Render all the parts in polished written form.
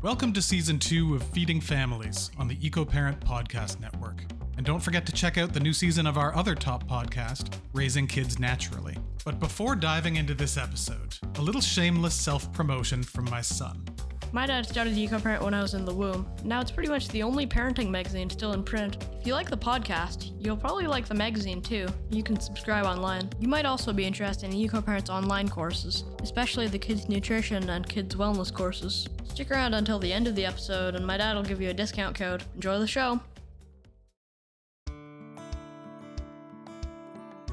Welcome to Season 2 of Feeding Families on the EcoParent Podcast Network. And don't forget to check out the new season of our other top podcast, Raising Kids Naturally. But before diving into this episode, a little shameless self-promotion from my son. My dad started EcoParent when I was in the womb. Now it's pretty much the only parenting magazine still in print. If you like the podcast, you'll probably like the magazine too. You can subscribe online. You might also be interested in EcoParent's online courses, especially the kids nutrition and kids wellness courses. Stick around until the end of the episode and my dad will give you a discount code. Enjoy the show.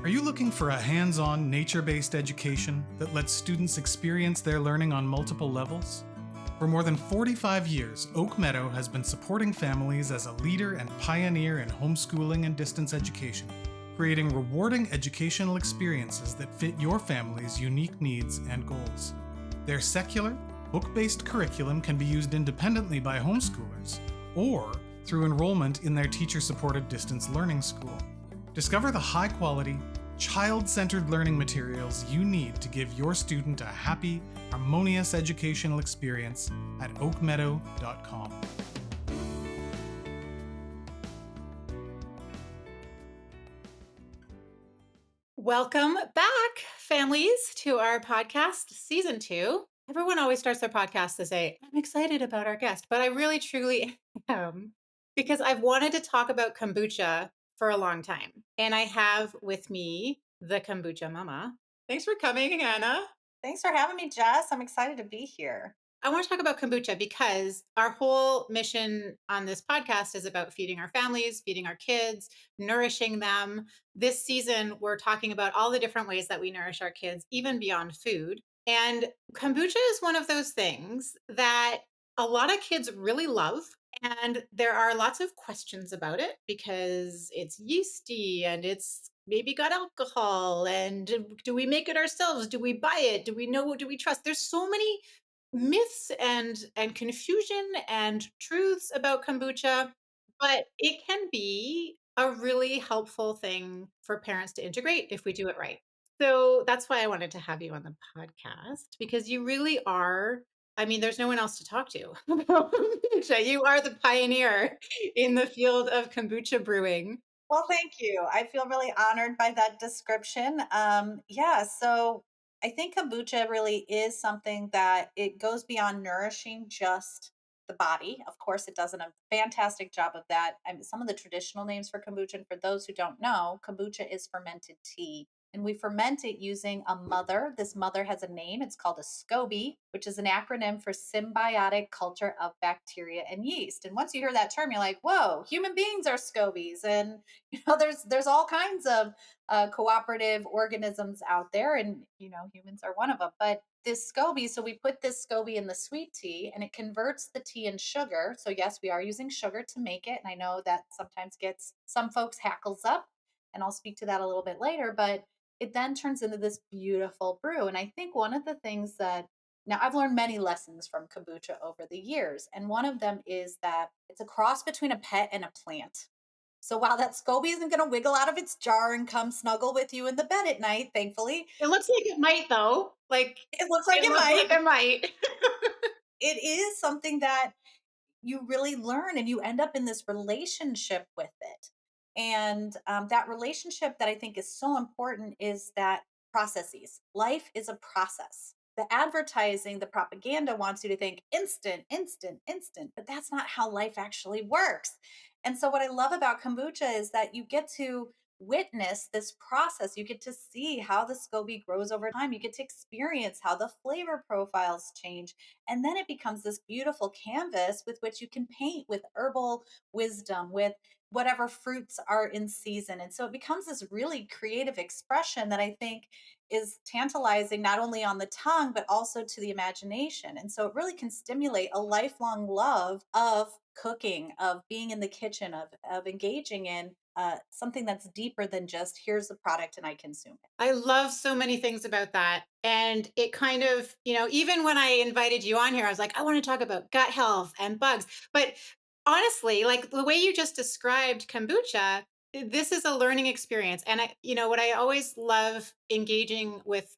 Are you looking for a hands-on, nature-based education that lets students experience their learning on multiple levels? For more than 45 years, Oak Meadow has been supporting families as a leader and pioneer in homeschooling and distance education, creating rewarding educational experiences that fit your family's unique needs and goals. Their secular, book-based curriculum can be used independently by homeschoolers or through enrollment in their teacher-supported distance learning school. Discover the high-quality, child-centered learning materials you need to give your student a happy, harmonious educational experience at oakmeadow.com. Welcome back, families, to our podcast, Season 2. Everyone always starts their podcast to say, I'm excited about our guest, but I really, truly am, because I've wanted to talk about kombucha for a long time. And I have with me the Kombucha Mama. Thanks for coming, Anna. Thanks for having me, Jess. I'm excited to be here. I want to talk about kombucha because our whole mission on this podcast is about feeding our families, feeding our kids, nourishing them. This season, we're talking about all the different ways that we nourish our kids, even beyond food. And kombucha is one of those things that a lot of kids really love. And there are lots of questions about it because it's yeasty and it's maybe got alcohol. And do we make it ourselves? Do we buy it? Do we know? Do we trust? There's so many myths and confusion and truths about kombucha, but it can be a really helpful thing for parents to integrate if we do it right. So that's why I wanted to have you on the podcast, because you really are, I mean, there's no one else to talk to about kombucha. You are the pioneer in the field of kombucha brewing. Well, thank you. I feel really honored by that description. So I think kombucha really is something that it goes beyond nourishing just the body. Of course, it does a fantastic job of that. Some of the traditional names for kombucha, and for those who don't know, kombucha is fermented tea. And we ferment it using a mother. This mother has a name. It's called a SCOBY, which is an acronym for symbiotic culture of bacteria and yeast. And once you hear that term, you're like, whoa, human beings are SCOBYs. And there's all kinds of cooperative organisms out there, and humans are one of them. But this SCOBY, so we put this SCOBY in the sweet tea, and it converts the tea in sugar. So yes, we are using sugar to make it, and I know that sometimes gets some folks hackles up, and I'll speak to that a little bit later. But it then turns into this beautiful brew. And I think one of the things that now I've learned many lessons from kombucha over the years, and one of them is that it's a cross between a pet and a plant. So while that SCOBY isn't going to wiggle out of its jar and come snuggle with you in the bed at night, thankfully. It looks like it might, though. It looks like it might. It is something that you really learn, and you end up in this relationship with it. And that relationship that I think is so important is that processes. Life is a process. The advertising, the propaganda wants you to think instant, instant, instant, but that's not how life actually works. And so, what I love about kombucha is that you get to witness this process. You get to see how the SCOBY grows over time. You get to experience how the flavor profiles change. And then it becomes this beautiful canvas with which you can paint with herbal wisdom, with whatever fruits are in season. And so it becomes this really creative expression that I think is tantalizing not only on the tongue, but also to the imagination. And so it really can stimulate a lifelong love of cooking, of being in the kitchen, of engaging in something that's deeper than just here's the product and I consume it. I love so many things about that. And it kind of, even when I invited you on here, I was like, I want to talk about gut health and bugs. But honestly, like the way you just described kombucha, this is a learning experience, and what I always love engaging with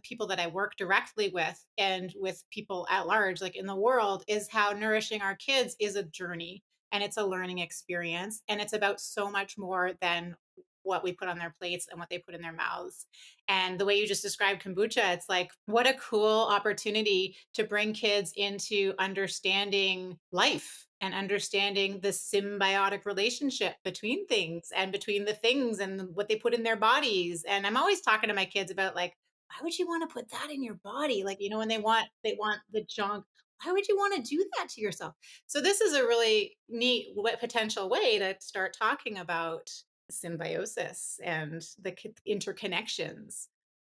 people that I work directly with and with people at large, like in the world, is how nourishing our kids is a journey, and it's a learning experience, and it's about so much more than what we put on their plates and what they put in their mouths. And the way you just described kombucha, it's like, what a cool opportunity to bring kids into understanding life and understanding the symbiotic relationship between things and between the things and what they put in their bodies. And I'm always talking to my kids about, like, why would you want to put that in your body? Like, when they want the junk, why would you want to do that to yourself? So this is a really neat potential way to start talking about symbiosis and the interconnections.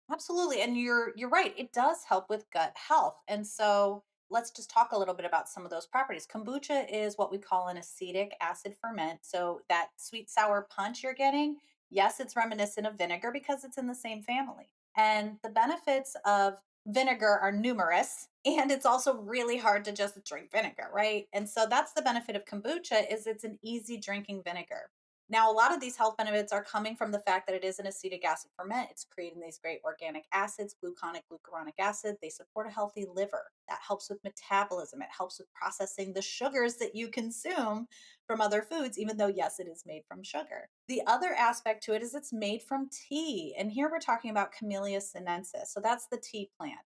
Absolutely. And you're right. It does help with gut health. And so let's just talk a little bit about some of those properties. Kombucha is what we call an acetic acid ferment. So that sweet sour punch you're getting, yes, it's reminiscent of vinegar because it's in the same family. And the benefits of vinegar are numerous, and it's also really hard to just drink vinegar, right? And so that's the benefit of kombucha is it's an easy drinking vinegar. Now, a lot of these health benefits are coming from the fact that it is an acetic acid ferment. It's creating these great organic acids, gluconic, glucuronic acid. They support a healthy liver. That helps with metabolism. It helps with processing the sugars that you consume from other foods, even though, yes, it is made from sugar. The other aspect to it is it's made from tea. And here we're talking about Camellia sinensis. So that's the tea plant.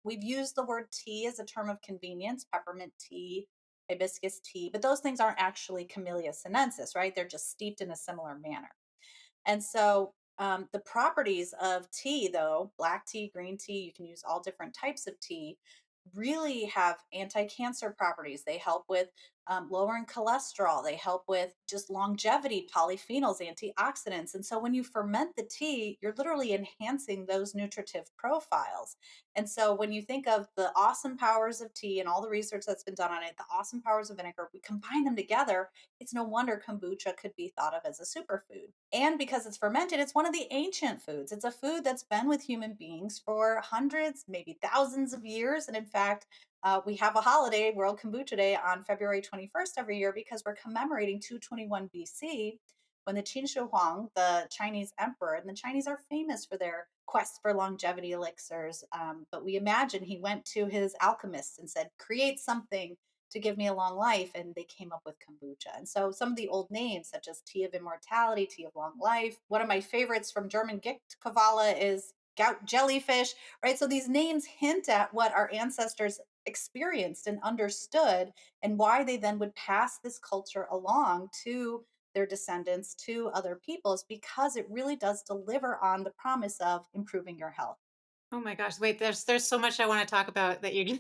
We've used the word tea as a term of convenience, peppermint tea, hibiscus tea, but those things aren't actually Camellia sinensis, right? They're just steeped in a similar manner. And so the properties of tea, though, black tea, green tea, you can use all different types of tea, really have anti cancer properties. They help with lowering cholesterol, they help with just longevity, polyphenols, antioxidants. And so when you ferment the tea, you're literally enhancing those nutritive profiles. And so when you think of the awesome powers of tea and all the research that's been done on it, the awesome powers of vinegar, we combine them together. It's no wonder kombucha could be thought of as a superfood. And because it's fermented, it's one of the ancient foods. It's a food that's been with human beings for hundreds, maybe thousands of years. And in fact, we have a holiday, World Kombucha Day, on February 21st every year because we're commemorating 221 BC when the Qin Shi Huang, the Chinese emperor, and the Chinese are famous for their quest for longevity elixirs. But we imagine he went to his alchemists and said, create something to give me a long life. And they came up with kombucha. And so some of the old names, such as tea of immortality, tea of long life. One of my favorites from German Gicht Kavala is gout jellyfish, right? So these names hint at what our ancestors experienced and understood, and why they then would pass this culture along to their descendants, to other peoples, because it really does deliver on the promise of improving your health. Oh my gosh, wait, there's so much I want to talk about that you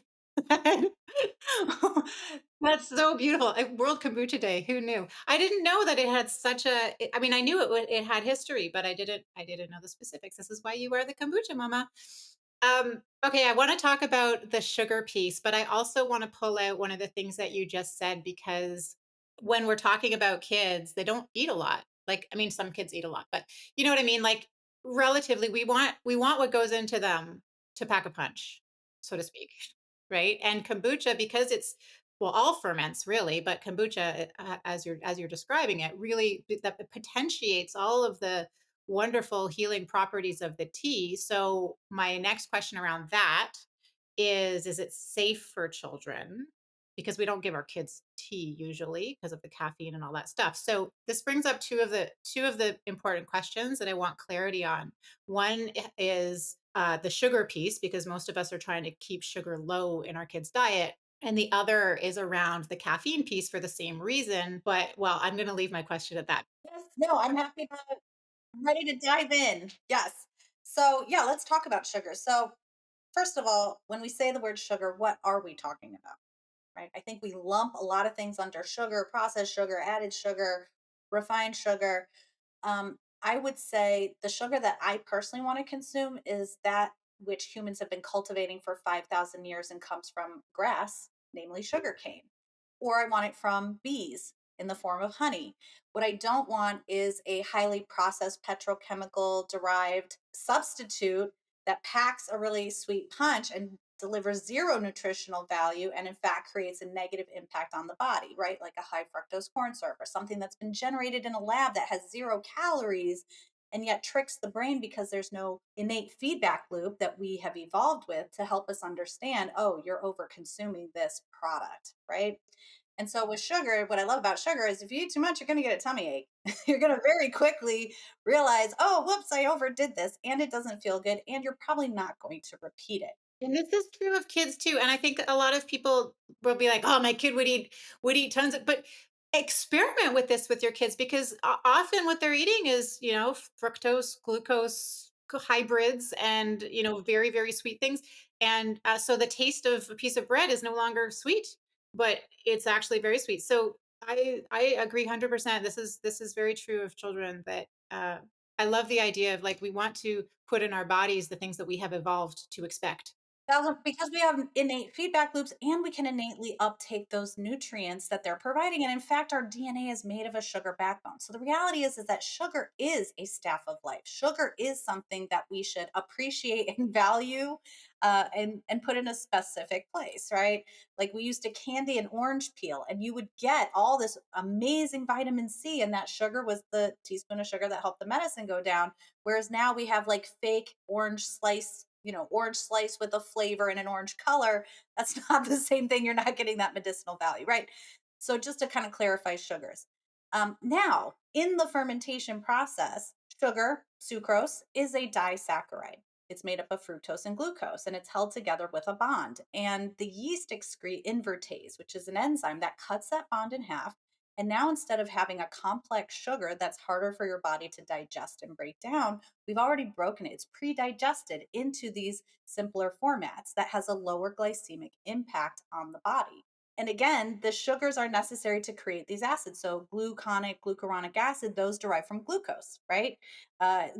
That's so beautiful. World Kombucha Day. Who knew? I didn't know that it had such I mean, I knew it had history, but I didn't know the specifics. This is why you are the Kombucha Mama. Okay, I want to talk about the sugar piece, but I also want to pull out one of the things that you just said, because when we're talking about kids, they don't eat a lot. Like, I mean, some kids eat a lot, but you know what I mean? Like, relatively, we want what goes into them to pack a punch, so to speak, right? And kombucha, because it's, well, all ferments really, but kombucha, as you're describing it, really that potentiates all of the wonderful healing properties of the tea. So my next question around that is it safe for children? Because we don't give our kids tea usually because of the caffeine and all that stuff. So this brings up two of the important questions that I want clarity on. One is the sugar piece, because most of us are trying to keep sugar low in our kids' diet. And the other is around the caffeine piece for the same reason. But, well, I'm going to leave my question at that. Yes, no, I'm ready to dive in. Yes. So, yeah, let's talk about sugar. So, first of all, when we say the word sugar, what are we talking about? Right? I think we lump a lot of things under sugar, processed sugar, added sugar, refined sugar. I would say the sugar that I personally want to consume is that which humans have been cultivating for 5,000 years and comes from grass, namely sugarcane. Or I want it from bees in the form of honey. What I don't want is a highly processed petrochemical derived substitute that packs a really sweet punch and delivers zero nutritional value and in fact creates a negative impact on the body, right? Like a high fructose corn syrup or something that's been generated in a lab that has 0 calories and yet tricks the brain because there's no innate feedback loop that we have evolved with to help us understand, oh, you're over consuming this product, right? And so with sugar, what I love about sugar is if you eat too much, you're going to get a tummy ache. You're going to very quickly realize, oh, whoops, I overdid this and it doesn't feel good. And you're probably not going to repeat it. And this is true of kids too. And I think a lot of people will be like, "Oh, my kid would eat tons of," but experiment with this with your kids because often what they're eating is, fructose, glucose hybrids and, very, very sweet things. And so the taste of a piece of bread is no longer sweet, but it's actually very sweet. So I agree 100%. This is very true of children that I love the idea of like we want to put in our bodies the things that we have evolved to expect. Because we have innate feedback loops and we can innately uptake those nutrients that they're providing. And in fact, our DNA is made of a sugar backbone. So the reality is that sugar is a staff of life. Sugar is something that we should appreciate and value and put in a specific place, right? Like we used to candy an orange peel and you would get all this amazing vitamin C, and that sugar was the teaspoon of sugar that helped the medicine go down. Whereas now we have like fake orange slice, orange slice with a flavor and an orange color. That's not the same thing. You're not getting that medicinal value, right? So just to kind of clarify sugars. Now, in the fermentation process, sugar, sucrose, is a disaccharide. It's made up of fructose and glucose, and it's held together with a bond. And the yeast excrete invertase, which is an enzyme that cuts that bond in half. And now, instead of having a complex sugar that's harder for your body to digest and break down, we've already broken it. It's pre digested into these simpler formats that has a lower glycemic impact on the body. And again, the sugars are necessary to create these acids. So, glucuronic acid, those derive from glucose, right?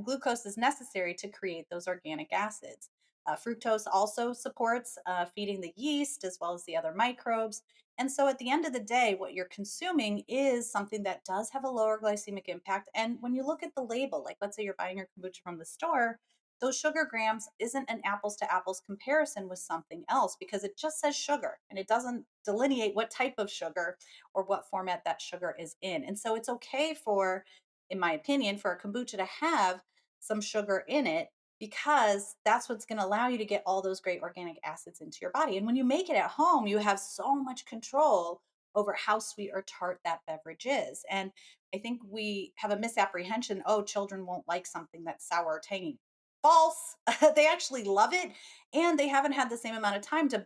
Glucose is necessary to create those organic acids. Fructose also supports feeding the yeast as well as the other microbes. And so at the end of the day, what you're consuming is something that does have a lower glycemic impact. And when you look at the label, like let's say you're buying your kombucha from the store, those sugar grams isn't an apples to apples comparison with something else because it just says sugar and it doesn't delineate what type of sugar or what format that sugar is in. And so it's okay for, in my opinion, for a kombucha to have some sugar in it because that's what's going to allow you to get all those great organic acids into your body. And when you make it at home, you have so much control over how sweet or tart that beverage is. And I think we have a misapprehension, oh, children won't like something that's sour or tangy. False. They actually love it and they haven't had the same amount of time to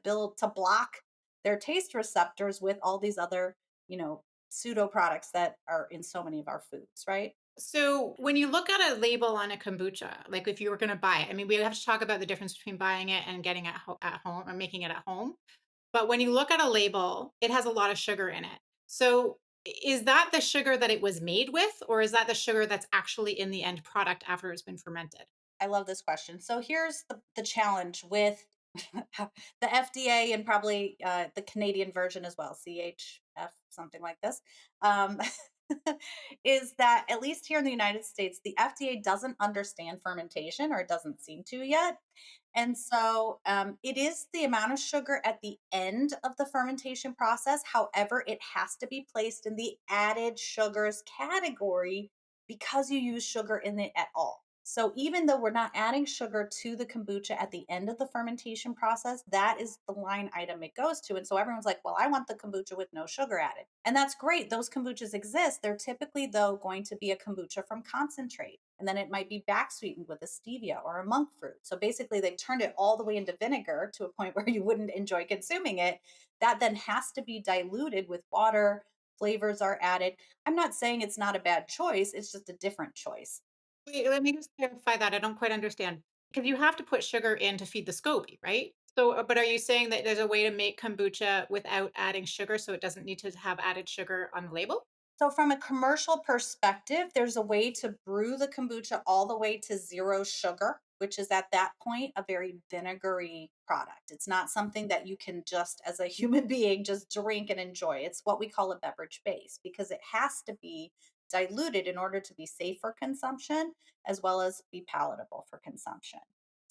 block their taste receptors with all these other, you know, pseudo products that are in so many of our foods, right? So when you look at a label on a kombucha, like if you were going to buy it, I mean, we have to talk about the difference between buying it and getting it at home or making it at home. But when you look at a label, it has a lot of sugar in it. So is that the sugar that it was made with, or is that the sugar that's actually in the end product after it's been fermented? I love this question. So here's the challenge with the FDA and probably the Canadian version as well, CHF, something like this, um, is that at least here in the United States, the FDA doesn't understand fermentation or it doesn't seem to yet. And so it is the amount of sugar at the end of the fermentation process. However, it has to be placed in the added sugars category because you use sugar in it at all. So even though we're not adding sugar to the kombucha at the end of the fermentation process, that is the line item it goes to. And so everyone's like, well, I want the kombucha with no sugar added. And that's great. Those kombuchas exist. They're typically, though, going to be a kombucha from concentrate. And then it might be back sweetened with a stevia or a monk fruit. So basically, they've turned it all the way into vinegar to a point where you wouldn't enjoy consuming it. That then has to be diluted with water. Flavors are added. I'm not saying it's not a bad choice, it's just a different choice. Wait, let me just clarify that. I don't quite understand. Because you have to put sugar in to feed the SCOBY, right? So, but are you saying that there's a way to make kombucha without adding sugar so it doesn't need to have added sugar on the label? So, from a commercial perspective, there's a way to brew the kombucha all the way to zero sugar, which is at that point a very vinegary product. It's not something that you can just, as a human being, just drink and enjoy. It's what we call a beverage base because it has to be diluted in order to be safe for consumption as well as be palatable for consumption.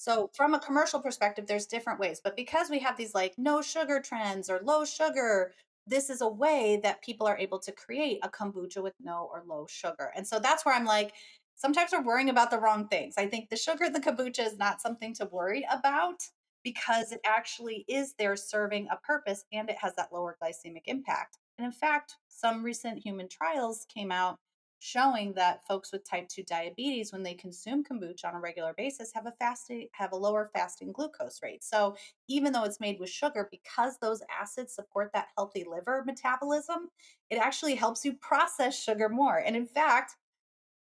So from a commercial perspective, there's different ways, but because we have these like no sugar trends or low sugar, this is a way that people are able to create a kombucha with no or low sugar. And so that's where I'm like, sometimes we're worrying about the wrong things. I think the sugar in the kombucha is not something to worry about because it actually is there serving a purpose and it has that lower glycemic impact. And in fact, some recent human trials came out showing that folks with type 2 diabetes when they consume kombucha on a regular basis have a lower fasting glucose rate. So even though it's made with sugar, because those acids support that healthy liver metabolism, it actually helps you process sugar more. And in fact,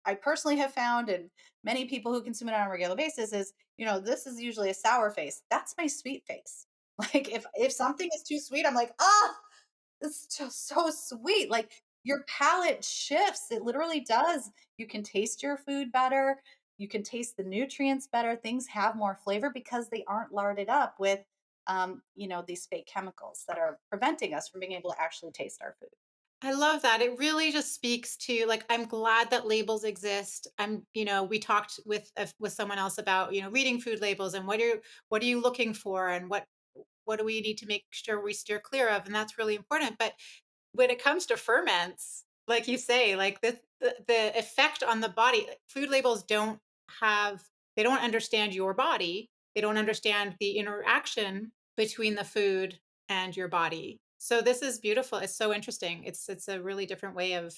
I personally have found, and many people who consume it on a regular basis, is this is usually a sour face. That's my sweet face. Like if something is too sweet, I'm like, ah, it's just so sweet. Like your palate shifts. It literally does. You can taste your food better. You can taste the nutrients better. Things have more flavor because they aren't larded up with, these fake chemicals that are preventing us from being able to actually taste our food. I love that. It really just speaks to, like, I'm glad that labels exist. We talked with someone else about, reading food labels and what are you looking for and what do we need to make sure we steer clear of, and that's really important. But when it comes to ferments, like you say, like the effect on the body, like, food labels have they don't understand your body. They don't understand the interaction between the food and your body. So this is beautiful. It's so interesting. It's a really different way of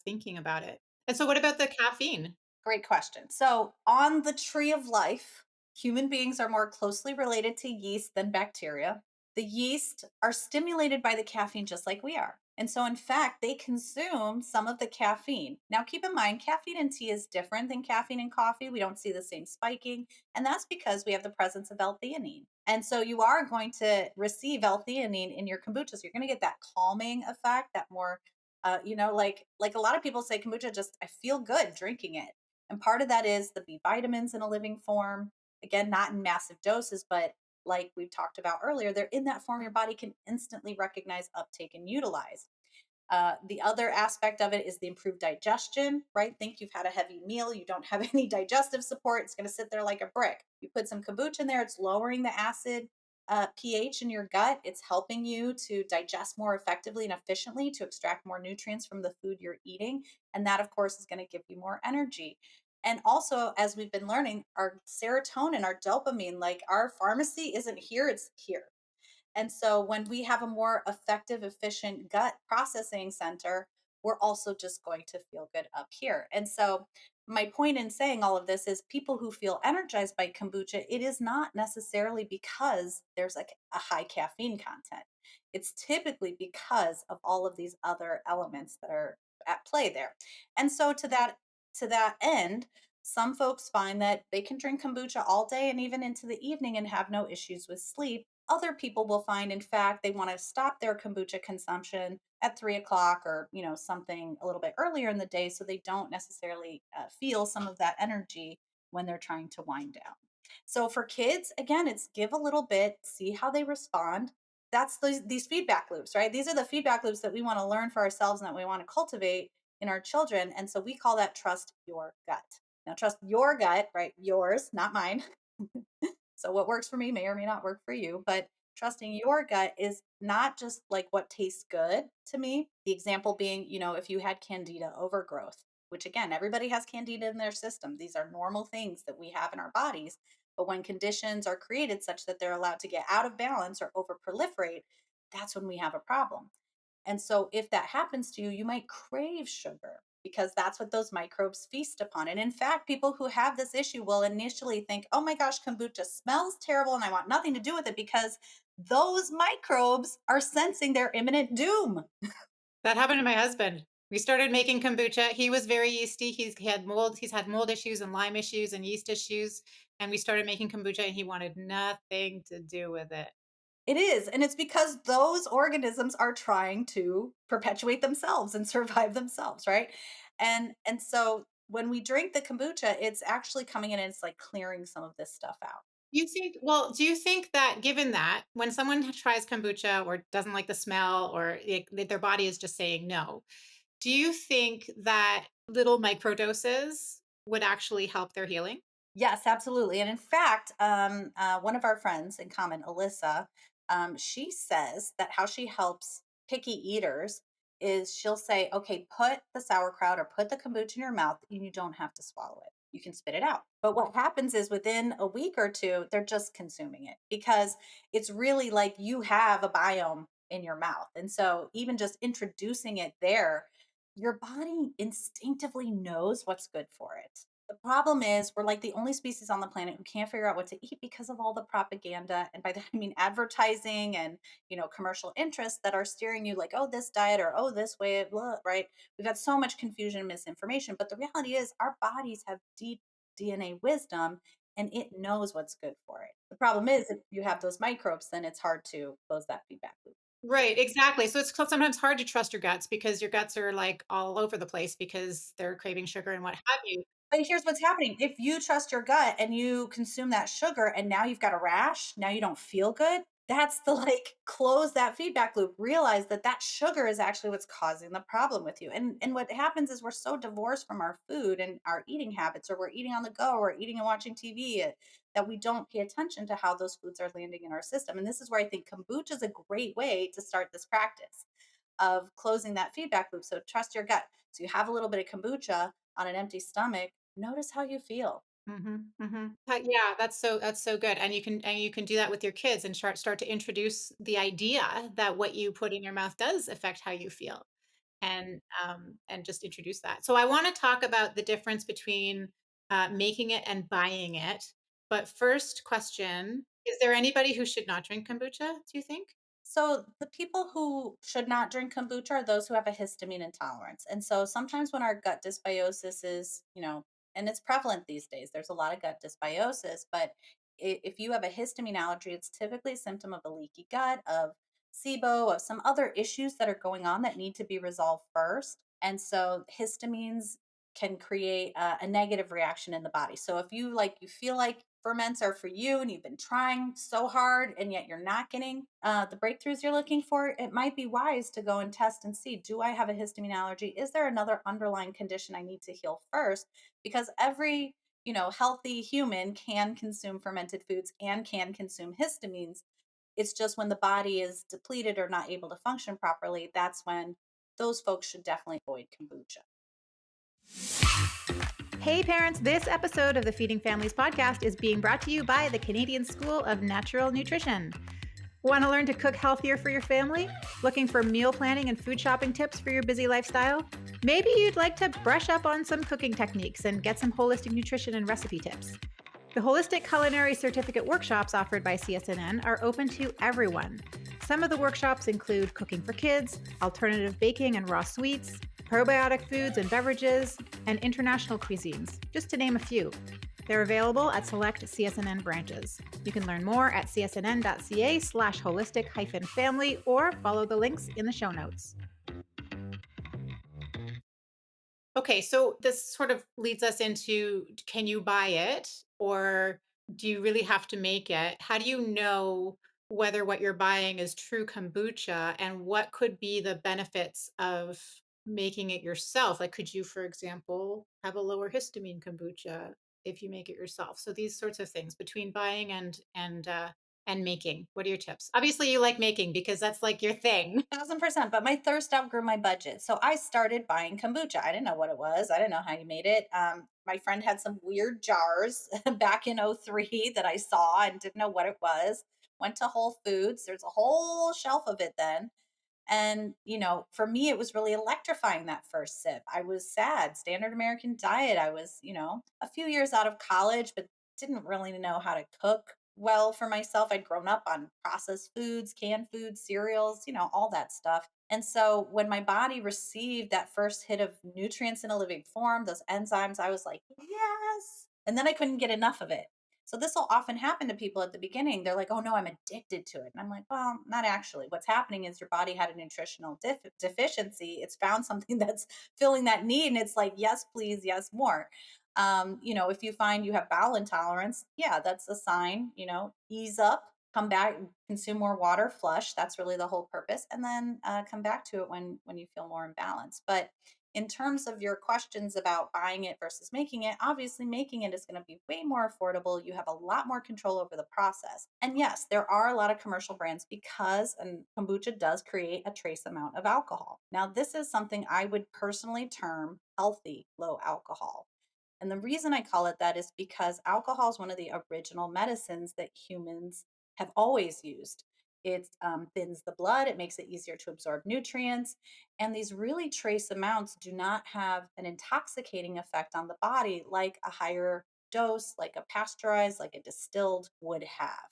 thinking about it. And so what about the caffeine? Great question. So, on the tree of life, human beings are more closely related to yeast than bacteria. The yeast are stimulated by the caffeine just like we are. And so, in fact, they consume some of the caffeine. Now, keep in mind, caffeine in tea is different than caffeine in coffee. We don't see the same spiking. And that's because we have the presence of L-theanine. And so, you are going to receive L-theanine in your kombucha. So, you're going to get that calming effect, that more, like a lot of people say kombucha, just I feel good drinking it, and part of that is the B vitamins in a living form. Again, not in massive doses, but like we talked about earlier, they're in that form your body can instantly recognize, uptake, and utilize. The other aspect of it is the improved digestion, right? Think you've had a heavy meal, you don't have any digestive support, it's going to sit there like a brick. You put some kombucha in there, it's lowering the acid pH in your gut. It's helping you to digest more effectively and efficiently to extract more nutrients from the food you're eating. And that, of course, is going to give you more energy. And also, as we've been learning, our serotonin, our dopamine, like our pharmacy isn't here, it's here. And so when we have a more effective, efficient gut processing center, we're also just going to feel good up here. And so my point in saying all of this is people who feel energized by kombucha, it is not necessarily because there's like a high caffeine content. It's typically because of all of these other elements that are at play there. And so to that end, some folks find that they can drink kombucha all day and even into the evening and have no issues with sleep. Other people will find, in fact, they want to stop their kombucha consumption at 3 o'clock or something a little bit earlier in the day, so they don't necessarily feel some of that energy when they're trying to wind down. So for kids, again, it's give a little bit, see how they respond. That's these feedback loops, right? These are the feedback loops that we want to learn for ourselves and that we want to cultivate in our children. And so we call that trust your gut. Now, trust your gut, right? Yours, not mine. So what works for me may or may not work for you, but trusting your gut is not just like what tastes good to me. The example being, if you had candida overgrowth, which again, everybody has candida in their system. These are normal things that we have in our bodies. But when conditions are created such that they're allowed to get out of balance or over proliferate, that's when we have a problem. And so, if that happens to you, you might crave sugar because that's what those microbes feast upon. And in fact, people who have this issue will initially think, oh my gosh, kombucha smells terrible and I want nothing to do with it because those microbes are sensing their imminent doom. That happened to my husband. We started making kombucha. He was very yeasty. He's had mold issues and Lyme issues and yeast issues. And we started making kombucha and he wanted nothing to do with it. It is. And it's because those organisms are trying to perpetuate themselves and survive themselves, right? And so when we drink the kombucha, it's actually coming in and it's like clearing some of this stuff out. Do you think that, given that when someone tries kombucha or doesn't like the smell, or their body is just saying no, do you think that little microdoses would actually help their healing? Yes, absolutely. And in fact, one of our friends in common, Alyssa, she says that how she helps picky eaters is she'll say, okay, put the sauerkraut or put the kombucha in your mouth and you don't have to swallow it. You can spit it out. But what happens is within a week or two, they're just consuming it because it's really like you have a biome in your mouth. And so even just introducing it there, your body instinctively knows what's good for it. The problem is we're like the only species on the planet who can't figure out what to eat because of all the propaganda. And by that I mean advertising and commercial interests that are steering you like, oh, this diet or oh, this way, blah, right? We've got so much confusion and misinformation. But the reality is our bodies have deep DNA wisdom and it knows what's good for it. The problem is if you have those microbes, then it's hard to close that feedback loop. Right, exactly. So it's sometimes hard to trust your guts because your guts are like all over the place because they're craving sugar and what have you. But here's what's happening. If you trust your gut and you consume that sugar and now you've got a rash, now you don't feel good, that's the like close that feedback loop. Realize that that sugar is actually what's causing the problem with you. And what happens is we're so divorced from our food and our eating habits, or we're eating on the go, or eating and watching TV, that we don't pay attention to how those foods are landing in our system. And this is where I think kombucha is a great way to start this practice of closing that feedback loop. So trust your gut. So you have a little bit of kombucha on an empty stomach. Notice how you feel. Yeah, that's so good, and you can do that with your kids and start to introduce the idea that what you put in your mouth does affect how you feel, and just introduce that. So I want to talk about the difference between making it and buying it. But first question: is there anybody who should not drink kombucha? Do you think? So the people who should not drink kombucha are those who have a histamine intolerance. And so sometimes when our gut dysbiosis is, and it's prevalent these days, there's a lot of gut dysbiosis, but if you have a histamine allergy, it's typically a symptom of a leaky gut, of SIBO, of some other issues that are going on that need to be resolved first. And so histamines can create a negative reaction in the body. So if you feel like ferments are for you and you've been trying so hard and yet you're not getting the breakthroughs you're looking for, it might be wise to go and test and see, do I have a histamine allergy? Is there another underlying condition I need to heal first? Because every healthy human can consume fermented foods and can consume histamines. It's just when the body is depleted or not able to function properly, that's when those folks should definitely avoid kombucha. Hey parents, this episode of the Feeding Families podcast is being brought to you by the Canadian School of Natural Nutrition. Want to learn to cook healthier for your family? Looking for meal planning and food shopping tips for your busy lifestyle? Maybe you'd like to brush up on some cooking techniques and get some holistic nutrition and recipe tips. The Holistic Culinary Certificate workshops offered by CSNN are open to everyone. Some of the workshops include cooking for kids, alternative baking and raw sweets, probiotic foods and beverages, and international cuisines, just to name a few. They're available at select CSNN branches. You can learn more at csnn.ca/holistic-family or follow the links in the show notes. Okay, so this sort of leads us into, can you buy it or do you really have to make it? How do you know whether what you're buying is true kombucha, and what could be the benefits of making it yourself? Like, could you, for example, have a lower histamine kombucha if you make it yourself? So these sorts of things between buying and making. What are your tips? Obviously, you like making because that's like your thing. 1000%. But my thirst outgrew my budget. So I started buying kombucha. I didn't know what it was. I didn't know how you made it. My friend had some weird jars back in '03 that I saw and didn't know what it was. Went to Whole Foods. There's a whole shelf of it then. And, for me, it was really electrifying that first sip. I was sad, standard American diet. I was, a few years out of college, but didn't really know how to cook well for myself. I'd grown up on processed foods, canned foods, cereals, all that stuff. And so when my body received that first hit of nutrients in a living form, those enzymes, I was like, yes. And then I couldn't get enough of it. So this will often happen to people at the beginning. They're like, "Oh no, I'm addicted to it." And I'm like, "Well, not actually. What's happening is your body had a nutritional deficiency. It's found something that's filling that need, and it's like, yes, please, yes, more." If you find you have bowel intolerance, yeah, that's a sign. Ease up, come back, consume more water, flush. That's really the whole purpose, and then come back to it when you feel more imbalanced. But in terms of your questions about buying it versus making it, obviously making it is going to be way more affordable. You have a lot more control over the process. And yes, there are a lot of commercial brands because and kombucha does create a trace amount of alcohol. Now, this is something I would personally term healthy low alcohol. And the reason I call it that is because alcohol is one of the original medicines that humans have always used. It thins the blood, it makes it easier to absorb nutrients, and these really trace amounts do not have an intoxicating effect on the body like a higher dose, like a pasteurized, like a distilled would have.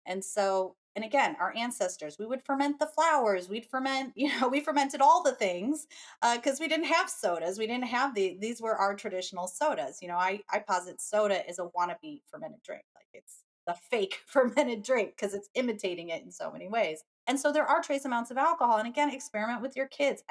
And so, and again, our ancestors, we would ferment the flowers, we'd ferment, we fermented all the things because we didn't have sodas. We didn't have these were our traditional sodas. I posit soda is a wannabe fermented drink. Like it's the fake fermented drink because it's imitating it in so many ways. And so there are trace amounts of alcohol. And again, experiment with your kids.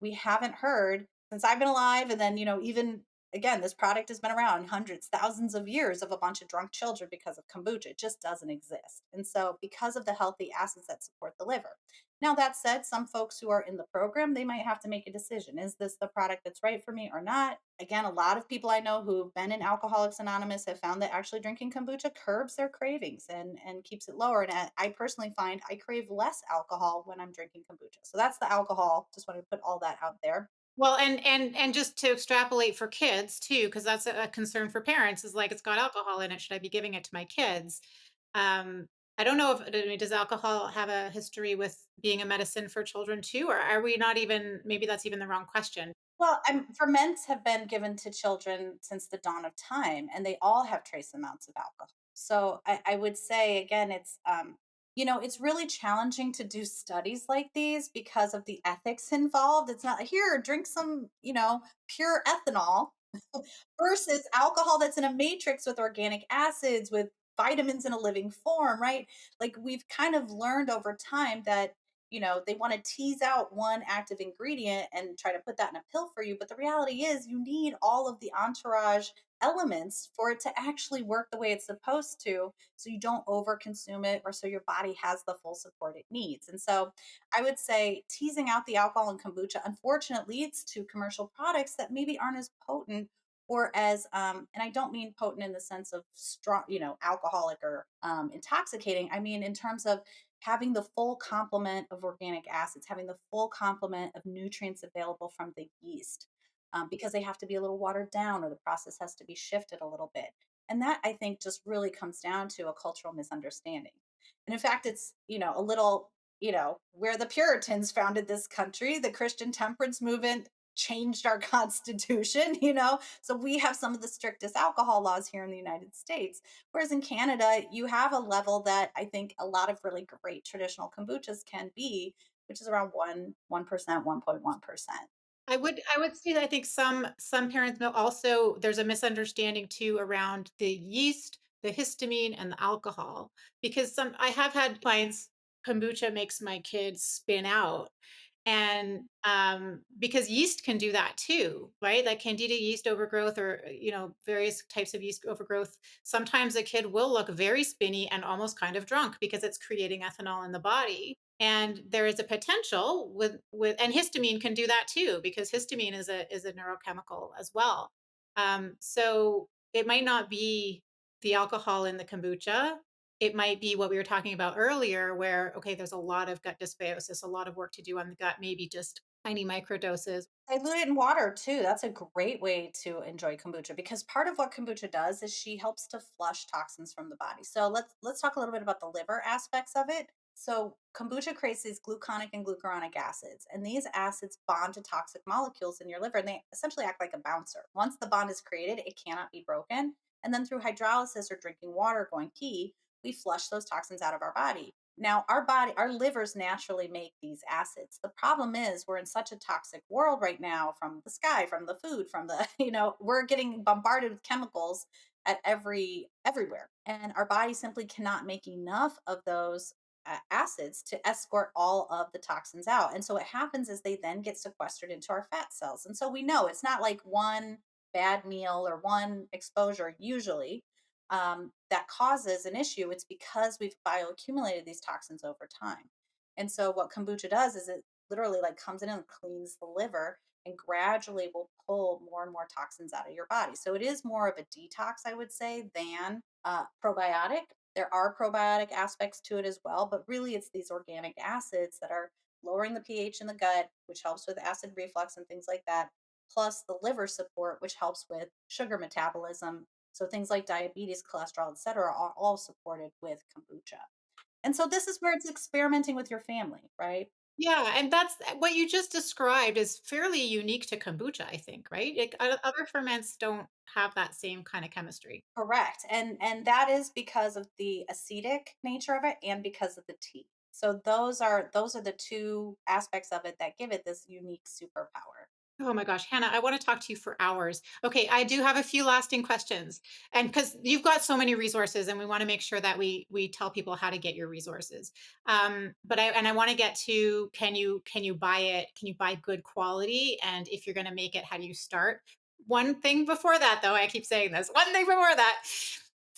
We haven't heard since I've been alive. And then, even again, this product has been around hundreds, thousands of years of a bunch of drunk children because of kombucha. It just doesn't exist. And so, because of the healthy acids that support the liver. Now, that said, some folks who are in the program, they might have to make a decision. Is this the product that's right for me or not? Again, a lot of people I know who've been in Alcoholics Anonymous have found that actually drinking kombucha curbs their cravings and keeps it lower. And I personally find I crave less alcohol when I'm drinking kombucha. So that's the alcohol. Just wanted to put all that out there. Well, and just to extrapolate for kids too, because that's a concern for parents, is like it's got alcohol in it. Should I be giving it to my kids? Um, I don't know if I mean, does alcohol have a history with being a medicine for children too, or are we not even? Maybe that's even the wrong question. Well, ferments have been given to children since the dawn of time, and they all have trace amounts of alcohol. So I would say again, it's really challenging to do studies like these because of the ethics involved. It's not here, drink some, pure ethanol versus alcohol that's in a matrix with organic acids, with vitamins in a living form, right? Like we've kind of learned over time that they want to tease out one active ingredient and try to put that in a pill for you. But the reality is, you need all of the entourage elements for it to actually work the way it's supposed to. So you don't overconsume it or so your body has the full support it needs. And so I would say teasing out the alcohol in kombucha, unfortunately, leads to commercial products that maybe aren't as potent or as and I don't mean potent in the sense of strong, alcoholic or intoxicating. I mean in terms of having the full complement of organic acids, having the full complement of nutrients available from the yeast, because they have to be a little watered down or the process has to be shifted a little bit. And that I think just really comes down to a cultural misunderstanding. And in fact, it's, a little, where the Puritans founded this country, the Christian temperance movement changed our constitution, so we have some of the strictest alcohol laws here in the United States. Whereas in Canada, you have a level that I think a lot of really great traditional kombuchas can be, which is around 1%, 1.1%. I would say that I think some parents know also there's a misunderstanding too around the yeast, the histamine, and the alcohol. Because some I have had clients, kombucha makes my kids spin out. And because yeast can do that too, right? Like candida yeast overgrowth or various types of yeast overgrowth. Sometimes a kid will look very spinny and almost kind of drunk because it's creating ethanol in the body. And there is a potential with and histamine can do that too because histamine is a neurochemical as well. So it might not be the alcohol in the kombucha. It might be what we were talking about earlier, where, okay, there's a lot of gut dysbiosis, a lot of work to do on the gut, maybe just tiny microdoses. Dilute it in water too. That's a great way to enjoy kombucha because part of what kombucha does is she helps to flush toxins from the body. So let's talk a little bit about the liver aspects of it. So kombucha creates these gluconic and glucuronic acids, and these acids bond to toxic molecules in your liver, and they essentially act like a bouncer. Once the bond is created, it cannot be broken. And then through hydrolysis or drinking water, going pee, we flush those toxins out of our body. Now, our livers naturally make these acids. The problem is we're in such a toxic world right now from the sky, from the food, from the, we're getting bombarded with chemicals at everywhere. And our body simply cannot make enough of those acids to escort all of the toxins out. And so what happens is they then get sequestered into our fat cells. And so we know it's not like one bad meal or one exposure usually that causes an issue. It's because we've bioaccumulated these toxins over time. And so what kombucha does is it literally like comes in and cleans the liver and gradually will pull more and more toxins out of your body. So it is more of a detox, I would say, than probiotic. There are probiotic aspects to it as well, but really it's these organic acids that are lowering the pH in the gut, which helps with acid reflux and things like that, plus the liver support, which helps with sugar metabolism. So things like diabetes, cholesterol, etc., are all supported with kombucha. And so this is where it's experimenting with your family, right? Yeah, and that's what you just described is fairly unique to kombucha, I think, right? Other ferments don't have that same kind of chemistry. Correct. And that is because of the acidic nature of it and because of the tea. So those are the two aspects of it that give it this unique superpower. Oh my gosh, Hannah, I want to talk to you for hours. Okay, I do have a few lasting questions. And because you've got so many resources and we want to make sure that we tell people how to get your resources. But I want to get to can you buy it? Can you buy good quality? And if you're going to make it, how do you start? One thing before that though, I keep saying this. One thing before that.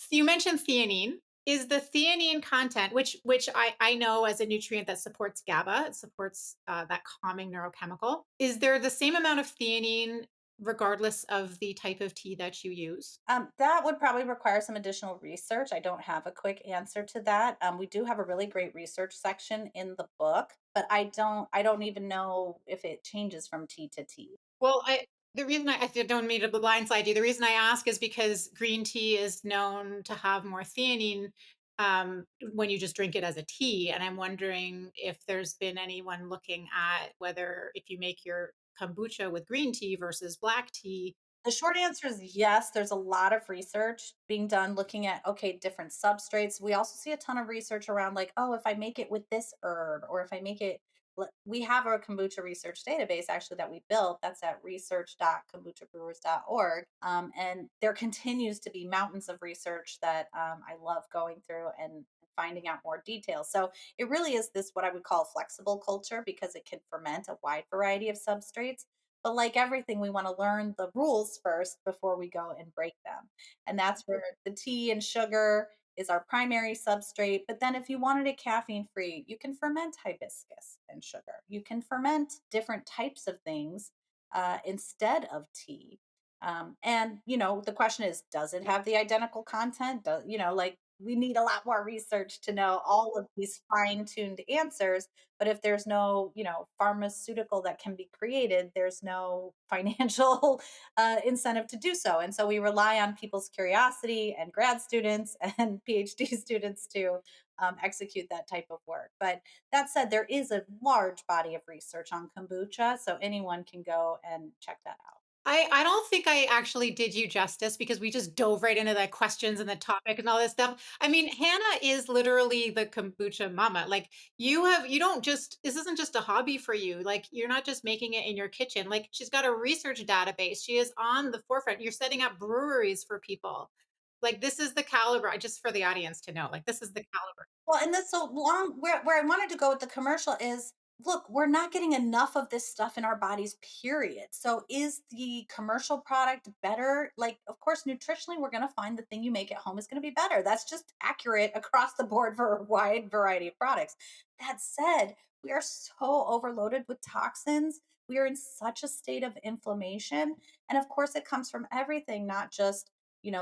You mentioned theanine. Is the theanine content, which I know as a nutrient that supports GABA, it supports that calming neurochemical. Is there the same amount of theanine regardless of the type of tea that you use? That would probably require some additional research. I don't have a quick answer to that. We do have a really great research section in the book, but I don't even know if it changes from tea to tea. Well, the reason I don't mean to blindside you. The reason I ask is because green tea is known to have more theanine when you just drink it as a tea, and I'm wondering if there's been anyone looking at whether if you make your kombucha with green tea versus black tea. The short answer is yes. There's a lot of research being done looking at, okay, different substrates. We also see a ton of research around, like, oh, if I make it with this herb, or if I make it, we have a kombucha research database actually that we built. That's at research.kombuchabrewers.org. And there continues to be mountains of research that I love going through and finding out more details. So it really is this what I would call flexible culture because it can ferment a wide variety of substrates, but like everything, we want to learn the rules first before we go and break them. And that's where the tea and sugar is our primary substrate. But then if you wanted it caffeine free, you can ferment hibiscus and sugar. You can ferment different types of things instead of tea. And the question is, does it have the identical content? Does like we need a lot more research to know all of these fine-tuned answers, but if there's no pharmaceutical that can be created, there's no financial incentive to do so, and so we rely on people's curiosity and grad students and PhD students to execute that type of work. But that said, there is a large body of research on kombucha, so anyone can go and check that out. I don't think I actually did you justice because we just dove right into the questions and the topic and all this stuff. I mean, Hannah is literally the kombucha mama. Like you don't just this isn't just a hobby for you. Like you're not just making it in your kitchen. Like she's got a research database. She is on the forefront. You're setting up breweries for people. Like this is the caliber, just for the audience to know. Like this is the caliber. Well, and that's so long where I wanted to go with the commercial is, look, we're not getting enough of this stuff in our bodies, period. So is the commercial product better? Like, of course, nutritionally, we're going to find the thing you make at home is going to be better. That's just accurate across the board for a wide variety of products. That said, we are so overloaded with toxins. We are in such a state of inflammation. And of course, it comes from everything, not just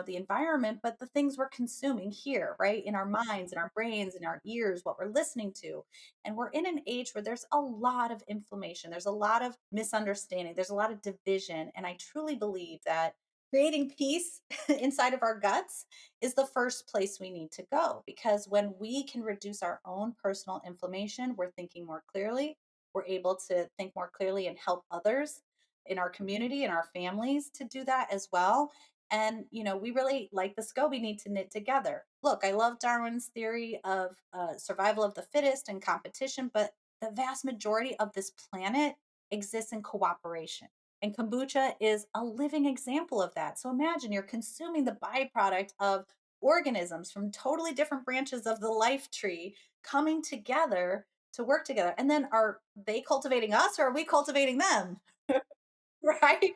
the environment, but the things we're consuming here, right? In our minds, in our brains, in our ears, what we're listening to. And we're in an age where there's a lot of inflammation, there's a lot of misunderstanding, there's a lot of division. And I truly believe that creating peace inside of our guts is the first place we need to go, because when we can reduce our own personal inflammation, we're thinking more clearly, we're able to think more clearly and help others in our community and our families to do that as well. And we really like the SCO, we need to knit together. Look, I love Darwin's theory of survival of the fittest and competition, but the vast majority of this planet exists in cooperation, and kombucha is a living example of that. So imagine you're consuming the byproduct of organisms from totally different branches of the life tree coming together to work together, and then are they cultivating us, or are we cultivating them? Right?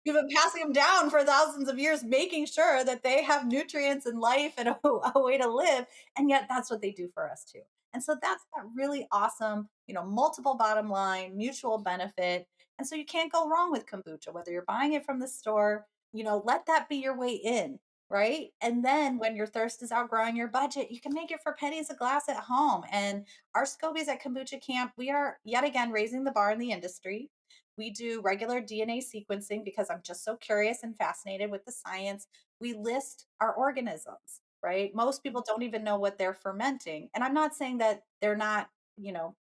We've been passing them down for thousands of years, making sure that they have nutrients and life and a way to live. And yet that's what they do for us too. And so that's that really awesome, multiple bottom line, mutual benefit. And so you can't go wrong with kombucha, whether you're buying it from the store, let that be your way in. Right. And then when your thirst is outgrowing your budget, you can make it for pennies a glass at home. And our Scobies at Kombucha Camp, we are yet again raising the bar in the industry. We do regular DNA sequencing because I'm just so curious and fascinated with the science. We list our organisms, right? Most people don't even know what they're fermenting. And I'm not saying that they're not,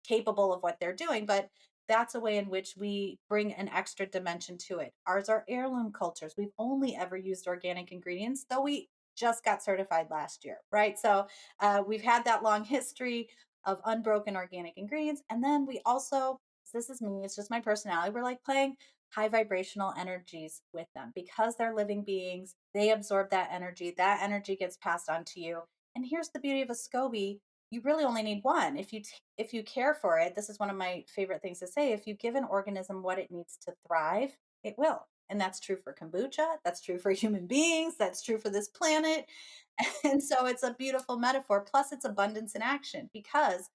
capable of what they're doing, but that's a way in which we bring an extra dimension to it. Ours are heirloom cultures. We've only ever used organic ingredients, though we just got certified last year, right? So we've had that long history of unbroken organic ingredients. And then we also, this is me, it's just my personality. We're like playing high vibrational energies with them because they're living beings. They absorb that energy. That energy gets passed on to you. And here's the beauty of a SCOBY. You really only need one. If you care for it, this is one of my favorite things to say. If you give an organism what it needs to thrive, it will. And that's true for kombucha. That's true for human beings. That's true for this planet. And so it's a beautiful metaphor. Plus, it's abundance in action because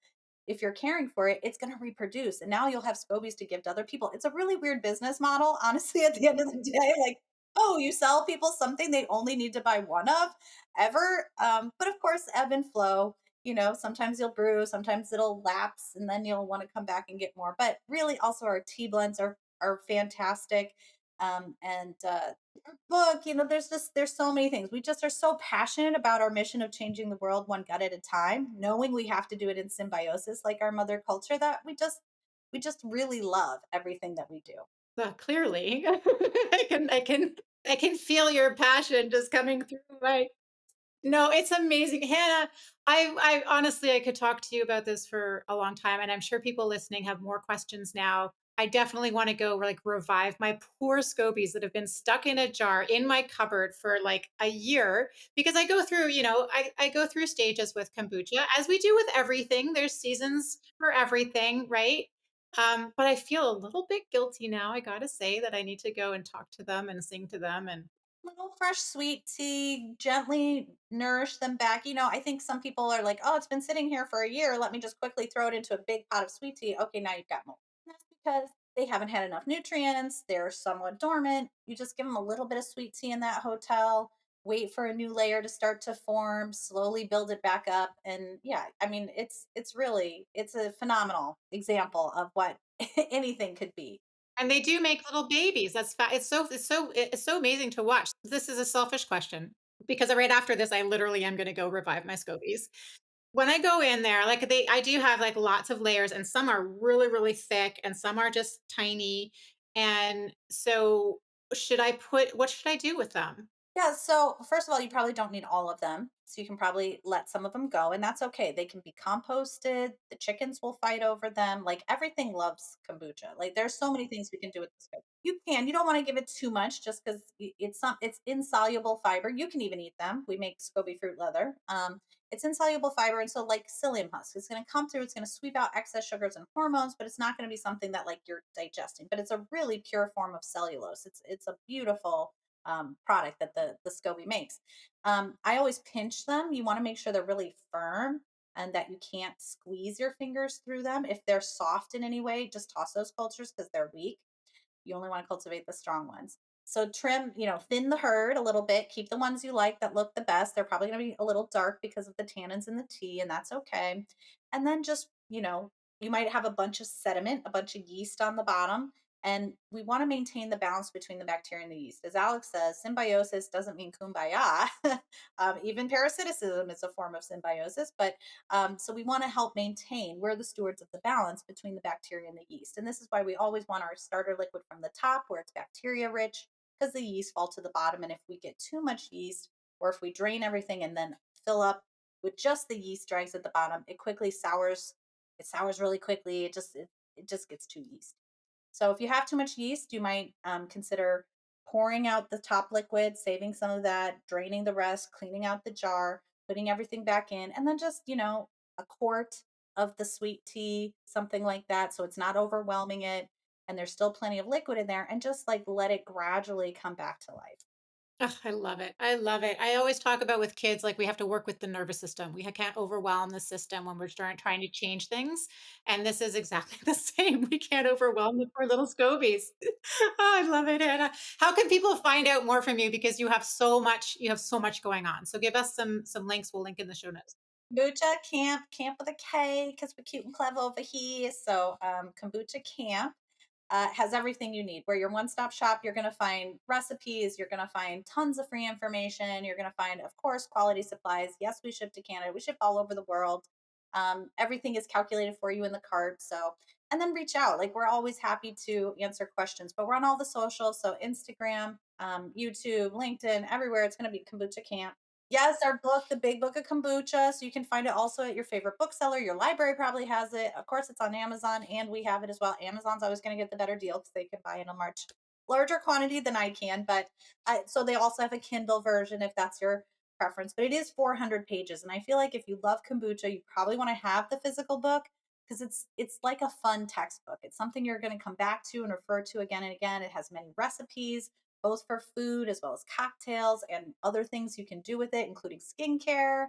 if you're caring for it, it's going to reproduce. And now you'll have scobies to give to other people. It's a really weird business model, honestly, at the end of the day. Like, oh, you sell people something they only need to buy one of ever. But of course, ebb and flow. Sometimes you'll brew, sometimes it'll lapse, and then you'll want to come back and get more. But really, also our tea blends are fantastic. And book, there's so many things. We just are so passionate about our mission of changing the world one gut at a time, knowing we have to do it in symbiosis like our mother culture, that we just really love everything that we do. Clearly, I can feel your passion just coming through my. No, it's amazing. Hannah, I honestly, I could talk to you about this for a long time, and I'm sure people listening have more questions now. I definitely want to go like revive my poor scobies that have been stuck in a jar in my cupboard for like a year because I go through, I go through stages with kombucha as we do with everything. There's seasons for everything, right? But I feel a little bit guilty now. I gotta say that I need to go and talk to them and sing to them and Little fresh sweet tea, gently nourish them back. I think some people are like, oh, it's been sitting here for a year. Let me just quickly throw it into a big pot of sweet tea. Okay, now you've got more. And that's because they haven't had enough nutrients. They're somewhat dormant. You just give them a little bit of sweet tea in that hotel, wait for a new layer to start to form, slowly build it back up. And yeah, I mean, it's a phenomenal example of what anything could be. And they do make little babies. It's so amazing to watch. This is a selfish question because right after this, I literally am going to go revive my scobies. When I go in there, like I do have like lots of layers, and some are really, really thick, and some are just tiny. And so, what should I do with them? Yeah, so first of all, you probably don't need all of them. So you can probably let some of them go, and that's okay. They can be composted. The chickens will fight over them. Like everything loves kombucha. Like there's so many things we can do with this. You can. You don't want to give it too much just because it's insoluble fiber. You can even eat them. We make SCOBY fruit leather. It's insoluble fiber, and so like psyllium husk, it's going to come through. It's going to sweep out excess sugars and hormones, but it's not going to be something that like you're digesting. But it's a really pure form of cellulose. It's a beautiful product that the SCOBY makes. I always pinch them. You want to make sure they're really firm and that you can't squeeze your fingers through them. If they're soft in any way, just toss those cultures because they're weak. You only want to cultivate the strong ones. So trim, thin the herd a little bit. Keep the ones you like that look the best. They're probably going to be a little dark because of the tannins in the tea, and that's okay. And then just, you might have a bunch of sediment, a bunch of yeast on the bottom. And we want to maintain the balance between the bacteria and the yeast. As Alex says, symbiosis doesn't mean kumbaya. Even parasitism is a form of symbiosis. But so we want to help maintain, we're the stewards of the balance between the bacteria and the yeast. And this is why we always want our starter liquid from the top where it's bacteria rich, because the yeast fall to the bottom. And if we get too much yeast, or if we drain everything and then fill up with just the yeast dregs at the bottom, it quickly sours. It sours really quickly. It just gets too yeast. So if you have too much yeast, you might consider pouring out the top liquid, saving some of that, draining the rest, cleaning out the jar, putting everything back in, and then just, a quart of the sweet tea, something like that. So it's not overwhelming it. And there's still plenty of liquid in there, and just like let it gradually come back to life. Ugh, I love it. I love it. I always talk about with kids, like we have to work with the nervous system. We can't overwhelm the system when we're trying to change things. And this is exactly the same. We can't overwhelm the poor little scobies. Oh, I love it, Anna. How can people find out more from you? Because you have so much going on. So give us some links. We'll link in the show notes. Kombucha Camp with a K because we're cute and clever over here. So Kombucha Camp has everything you need. We're your one-stop shop. You're going to find recipes. You're going to find tons of free information. You're going to find, of course, quality supplies. Yes, we ship to Canada. We ship all over the world. Everything is calculated for you in the cart. So, and then reach out. Like we're always happy to answer questions, but we're on all the socials. So Instagram, YouTube, LinkedIn, everywhere. It's going to be Kombucha Camp. Yes, our book, The Big Book of Kombucha. So you can find it also at your favorite bookseller. Your library probably has it. Of course, it's on Amazon and we have it as well. Amazon's always going to get the better deal because they can buy in a much larger quantity than I can. But so they also have a Kindle version if that's your preference. But it is 400 pages. And I feel like if you love kombucha, you probably want to have the physical book because it's like a fun textbook. It's something you're going to come back to and refer to again and again. It has many recipes both for food as well as cocktails and other things you can do with it, including skincare.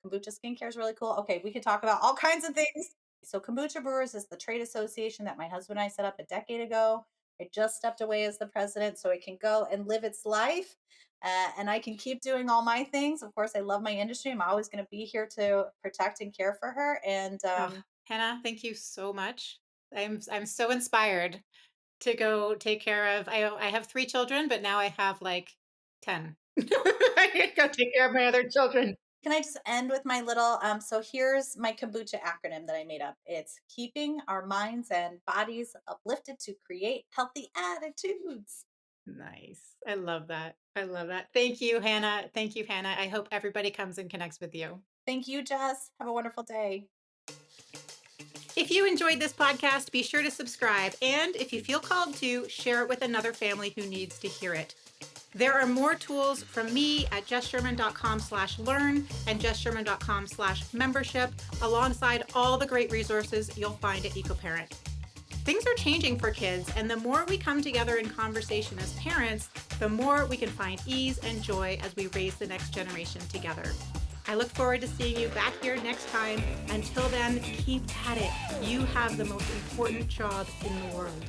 Kombucha skincare is really cool. Okay, we could talk about all kinds of things. So, Kombucha Brewers is the trade association that my husband and I set up a decade ago. I just stepped away as the president so it can go and live its life. And I can keep doing all my things. Of course, I love my industry. I'm always going to be here to protect and care for her. And Oh, Hannah, thank you so much. I'm so inspired to go take care of. I have 3 children, but now I have like 10. I can go take care of my other children. can I just end with my little so here's my kombucha acronym that I made up. It's keeping our minds and bodies uplifted to create healthy attitudes. Nice. I love that. I love that. Thank you, Hannah. Thank you, Hannah. I hope everybody comes and connects with you. Thank you, Jess. Have a wonderful day. If you enjoyed this podcast, be sure to subscribe. And if you feel called to, share it with another family who needs to hear it. There are more tools from me at jesssherman.com/learn and jesssherman.com/membership, alongside all the great resources you'll find at EcoParent. Things are changing for kids, and the more we come together in conversation as parents, the more we can find ease and joy as we raise the next generation together. I look forward to seeing you back here next time. Until then, keep at it. You have the most important job in the world.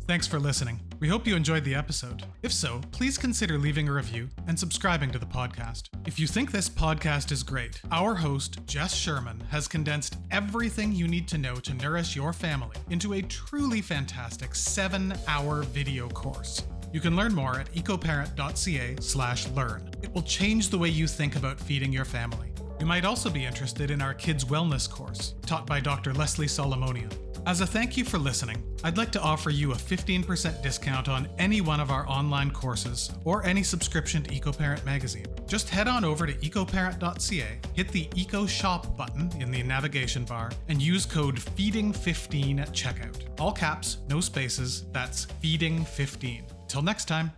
Thanks for listening. We hope you enjoyed the episode. If so, please consider leaving a review and subscribing to the podcast. If you think this podcast is great, our host, Jess Sherman, has condensed everything you need to know to nourish your family into a truly fantastic 7-hour video course. You can learn more at ecoparent.ca/learn. It will change the way you think about feeding your family. You might also be interested in our Kids Wellness course, taught by Dr. Leslie Solomonian. As a thank you for listening, I'd like to offer you a 15% discount on any one of our online courses or any subscription to EcoParent magazine. Just head on over to ecoparent.ca, hit the Eco Shop button in the navigation bar, and use code FEEDING15 at checkout. All caps, no spaces, that's FEEDING15. Till next time.